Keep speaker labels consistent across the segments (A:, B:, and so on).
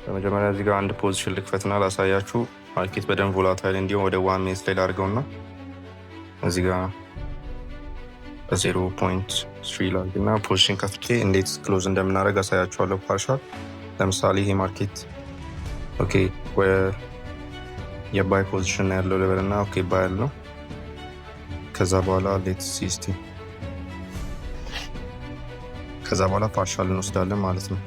A: በመጀመሪያ እዚህ ጋር አንድ ፖዚሽን ልክፈትና ላሳያችሁ። ማርኬት በደንብ ቮላታይል እንዲሁም ወደ 1 ሚኒት ላይ ላድርገውና እዚህ ጋር 0.3 ላድርግና ፖዚሽን ከፍቼ እንዴት ክሎዝ እንደምናደርግ አሳያችኋለሁ። ፓርሻል ለምሳሌ ይሄ ማርኬት ኦኬ የባይ ፖዚሽን ያለው ልበልና ኦኬ ባይ ያለው ከዛ በኋላ ሌትስ ሲ እስቲ ከዛ በኋላ ፓርሻል እንወስዳለን ማለት ነው።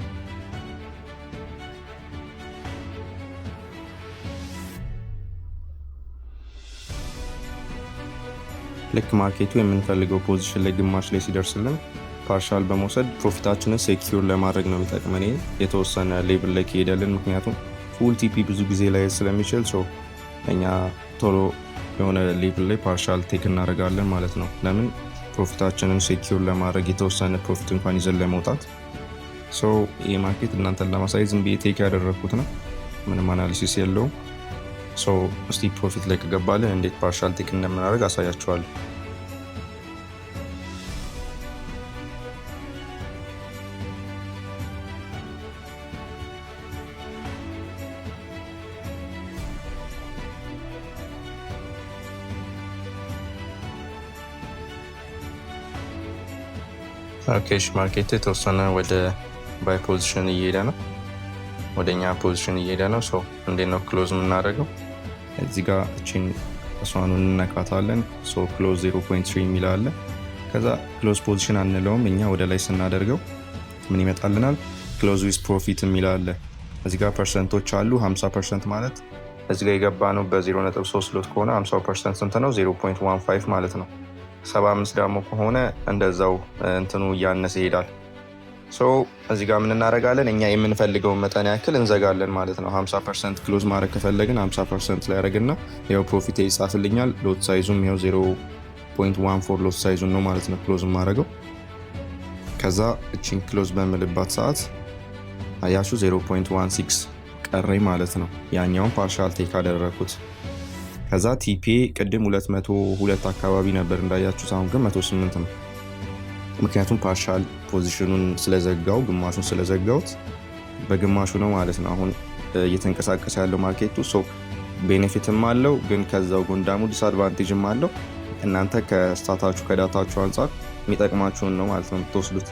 A: ልክ ማርኬቱ የምንፈልገው ፖዚሽን ላይ ግማሽ ላይ ሲደርስልን ፓርሻል በመውሰድ ፕሮፊታችንን ሴኪዩር ለማድረግ ነው የሚጠቅመን። የተወሰነ ሌብል ላይ ከሄደልን ምክንያቱም ፉል ቲፒ ብዙ ጊዜ ላይ ስለሚችል እኛ ቶሎ የሆነ ሌብል ላይ ፓርሻል ቴክ እናደርጋለን ማለት ነው። ለምን ፕሮፊታችንን ሴኪዩር ለማድረግ የተወሰነ ፕሮፊት እንኳን ይዘን ለመውጣት። ይህ ማርኬት እናንተን ለማሳየት ዝም ብዬ ቴክ ያደረግኩት ነው፣ ምንም አናሊሲስ የለውም። እስቲ ፕሮፊት ላይ ከገባልን እንዴት ፓርሻል ቴክ እንደምናደርግ አሳያችኋለሁ። ኦኬ ማርኬት የተወሰነ ወደ ባይ ፖዚሽን እየሄደ ነው፣ ወደኛ ፖዚሽን እየሄደ ነው። እንዴት ነው ክሎዝ የምናደርገው? እዚህ ጋር እቺን እሷኑን እንነካታለን። ክሎዝ 0.3 የሚል አለ። ከዛ ክሎዝ ፖዚሽን አንለውም፣ እኛ ወደ ላይ ስናደርገው ምን ይመጣልናል? ክሎዝ ዊዝ ፕሮፊት የሚል አለ። እዚህ ጋር ፐርሰንቶች አሉ። 50% ማለት እዚህ ጋር የገባ ነው በ0.3 ሎት ከሆነ 50% ስንት ነው? 0.15 ማለት ነው። 75 ደግሞ ከሆነ እንደዛው እንትኑ እያነሰ ይሄዳል። እዚህ ጋር ምን እናደርጋለን? እኛ የምንፈልገውን መጠን ያክል እንዘጋለን ማለት ነው። 50% ክሎዝ ማድረግ ከፈለግን 50% ላይ ያደረግና ያው ፕሮፊት ይጻፍልኛል። ሎት ሳይዙም ያው 0.14 ሎት ሳይዙን ነው ማለት ነው ክሎዝ ማድረገው። ከዛ እቺን ክሎዝ በምልባት ሰዓት አያችሁ 0.16 ቀረኝ ማለት ነው። ያኛውን ፓርሻል ቴክ አደረኩት። ከዛ ቲፒ ቅድም 202 አካባቢ ነበር እንዳያችሁት፣ አሁን ግን 108 ነው። ምክንያቱም ፓርሻል ፖዚሽኑን ስለዘጋው ግማሹን ስለዘጋውት በግማሹ ነው ማለት ነው አሁን እየተንቀሳቀሰ ያለው ማርኬቱ። ቤኔፊትም አለው፣ ግን ከዛው ጎን ደግሞ ዲስአድቫንቴጅም አለው። እናንተ ከስታታችሁ ከዳታችሁ አንጻር የሚጠቅማችሁን ነው ማለት ነው የምትወስዱት።